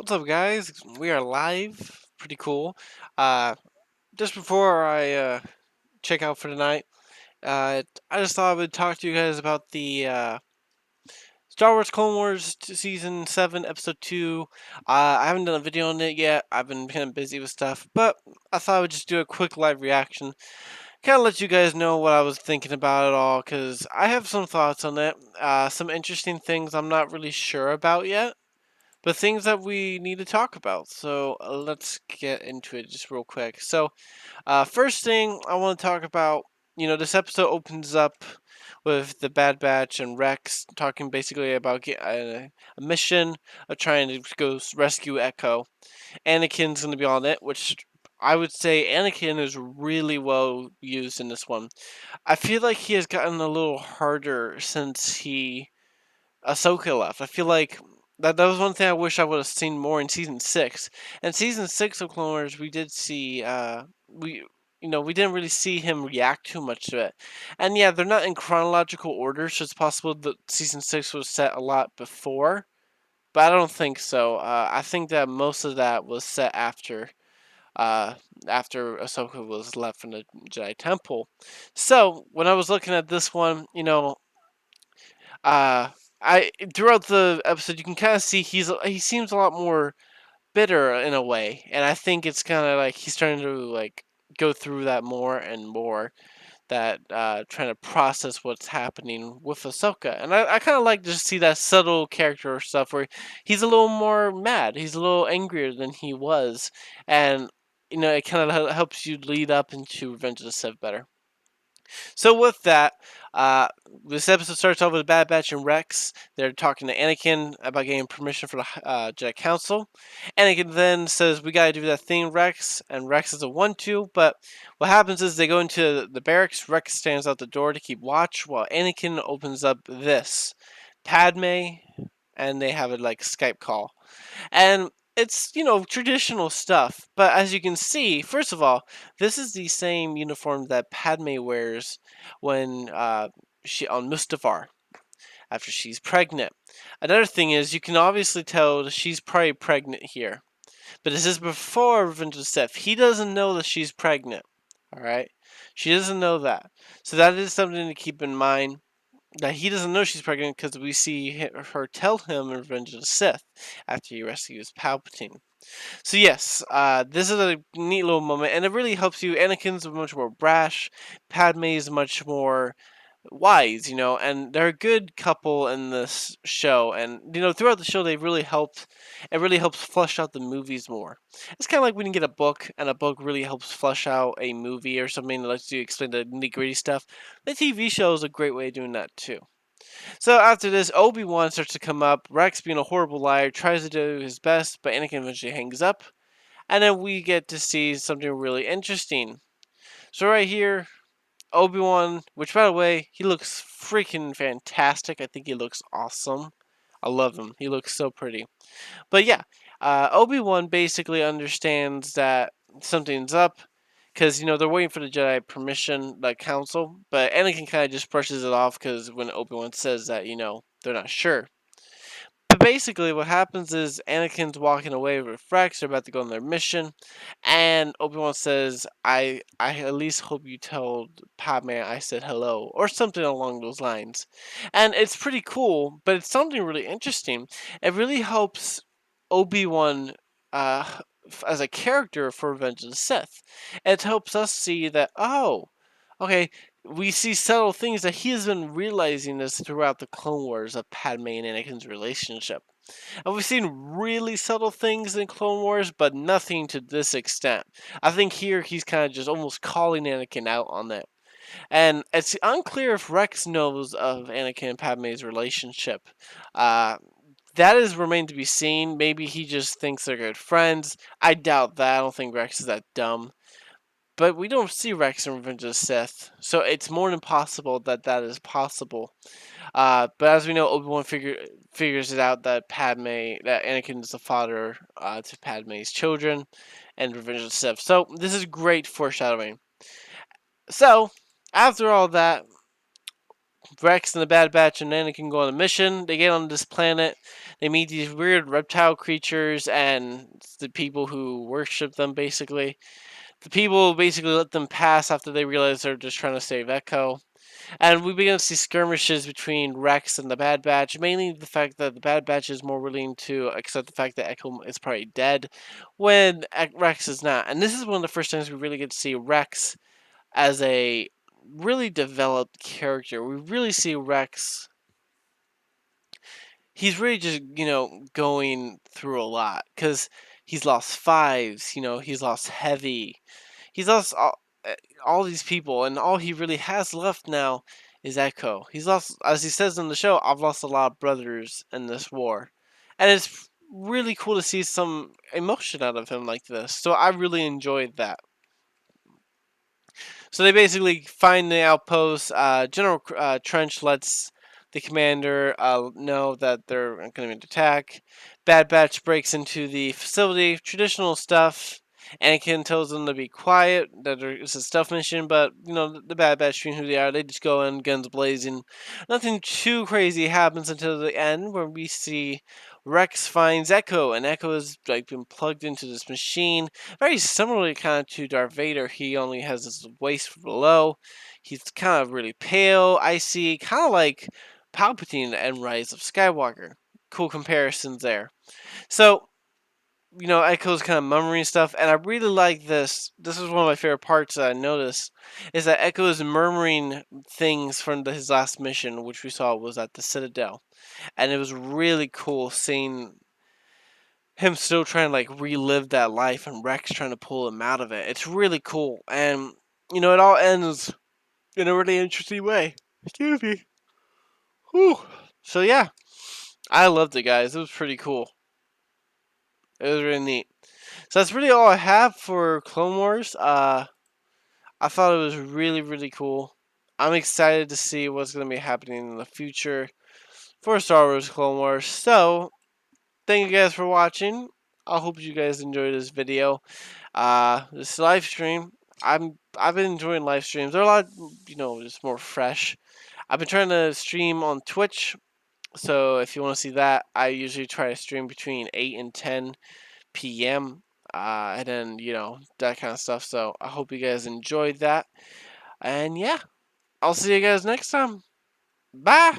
What's up, guys? We are live. Pretty cool. Uh, just before I check out for tonight, I just thought I would talk to you guys about the Star Wars Clone Wars Season 7, Episode 2. I haven't done a video on it yet. I've been kind of busy with stuff, but I thought I would just do a quick live reaction. Kind of let you guys know what I was thinking about it all, because I have some thoughts on it. Some interesting things I'm not really sure about yet, but things that we need to talk about. So let's get into it just real quick. So, first thing I want to talk about, this episode opens up with the Bad Batch and Rex talking basically about a mission of trying to go rescue Echo. Anakin's going to be on it, which I would say Anakin is really well used in this one. I feel like he has gotten a little harder since Ahsoka left. I feel like that was one thing I wish I would have seen more in season 6. In season 6 of Clone Wars, we did see we didn't really see him react too much to it. And yeah, they're not in chronological order, so it's possible that season 6 was set a lot before, but I don't think so. I think that most of that was set uh, after Ahsoka was left from the Jedi Temple. So when I was looking at this one, uh, I throughout the episode you can kind of see he seems a lot more bitter in a way, and I think it's kind of like he's starting to like go through that more and more. That trying to process what's happening with Ahsoka, and I kind of like to see that subtle character stuff where he's a little more mad, he's a little angrier than he was, and it kind of helps you lead up into Revenge of the Sith better. So with that, uh, this episode starts off with Bad Batch and Rex. They're talking to Anakin about getting permission for the Jedi Council. Anakin then says, "We gotta do that thing, Rex," and Rex is a one-two. But what happens is they go into the barracks. Rex stands out the door to keep watch, while Anakin opens up this Padme, and they have a like Skype call. And it's, traditional stuff. But as you can see, first of all, this is the same uniform that Padme wears when she on Mustafar after she's pregnant. Another thing is, you can obviously tell that she's probably pregnant here. But this is before Revenge of the Sith. He doesn't know that she's pregnant. All right, she doesn't know that. So that is something to keep in mind, that he doesn't know she's pregnant because we see her tell him in Revenge of the Sith after he rescues Palpatine. So yes, this is a neat little moment, and it really helps you. Anakin's much more brash, Padme is much more wise, and they're a good couple in this show. And throughout the show, they really helped. It really helps flesh out the movies more. It's kind of like when you get a book, and a book really helps flesh out a movie or something that lets you explain the nitty gritty stuff. The TV show is a great way of doing that too. So after this, Obi-Wan starts to come up. Rex, being a horrible liar, tries to do his best, but Anakin eventually hangs up. And then we get to see something really interesting. So right here, Obi-Wan, which by the way, he looks freaking fantastic. I think he looks awesome. I love him. He looks so pretty. But yeah, Obi-Wan basically understands that something's up because they're waiting for the Jedi permission, like council. But Anakin kind of just brushes it off because when Obi-Wan says that, they're not sure. But basically, what happens is Anakin's walking away with Rex. They're about to go on their mission, and Obi-Wan says, "I at least hope you told Padme I said hello," or something along those lines. And it's pretty cool, but it's something really interesting. It really helps Obi-Wan uh, as a character for Revenge of the Sith. It helps us see that, oh, okay, we see subtle things that he has been realizing this throughout the Clone Wars of Padme and Anakin's relationship. And we've seen really subtle things in Clone Wars, but nothing to this extent. I think here he's kind of just almost calling Anakin out on that. And it's unclear if Rex knows of Anakin and Padme's relationship. Uh, that is remained to be seen. Maybe he just thinks they're good friends. I doubt that. I don't think Rex is that dumb. But we don't see Rex in Revenge of the Sith, so it's more than possible that that is possible. But as we know, Obi-Wan figures it out that that Anakin is the father to Padme's children, and Revenge of the Sith. So this is great foreshadowing. So after all that, Rex and the Bad Batch and Anakin go on a mission. They get on this planet. They meet these weird reptile creatures and the people who worship them, basically. The people basically let them pass after they realize they're just trying to save Echo. And we begin to see skirmishes between Rex and the Bad Batch, mainly the fact that the Bad Batch is more willing to accept the fact that Echo is probably dead when Rex is not. And this is one of the first times we really get to see Rex as a really developed character. We really see Rex. He's really just, going through a lot because he's lost Fives, he's lost Heavy, he's lost all these people, and all he really has left now is Echo. He's lost, as he says in the show, I've lost a lot of brothers in this war. And it's really cool to see some emotion out of him like this. So I really enjoyed that. So they basically find the outpost. General Trench lets the commander know that they're going to be attack. Bad Batch breaks into the facility. Traditional stuff. Anakin tells them to be quiet, that it's a stealth mission, but the Bad Batch being who they are, they just go in guns blazing. Nothing too crazy happens until the end, where we see Rex finds Echo, and Echo has been plugged into this machine. Very similarly, kind of to Darth Vader, he only has his waist below. He's kind of really pale, icy, kind of like Palpatine and Rise of Skywalker. Cool comparisons there. So Echo's kind of murmuring stuff, and I really like this. This is one of my favorite parts that I noticed, is that Echo is murmuring things from his last mission, which we saw was at the Citadel, and it was really cool seeing him still trying to relive that life, and Rex trying to pull him out of it. It's really cool, and it all ends in a really interesting way. Excuse me. Whew. So yeah, I loved it, guys. It was pretty cool. It was really neat. So that's really all I have for Clone Wars. I thought it was really, really cool. I'm excited to see what's going to be happening in the future for Star Wars Clone Wars. So, thank you guys for watching. I hope you guys enjoyed this video. This live stream, I've been enjoying live streams. They're a lot, just more fresh. I've been trying to stream on Twitch. So, if you want to see that, I usually try to stream between 8 and 10 p.m. And then, that kind of stuff. So I hope you guys enjoyed that. And yeah, I'll see you guys next time. Bye.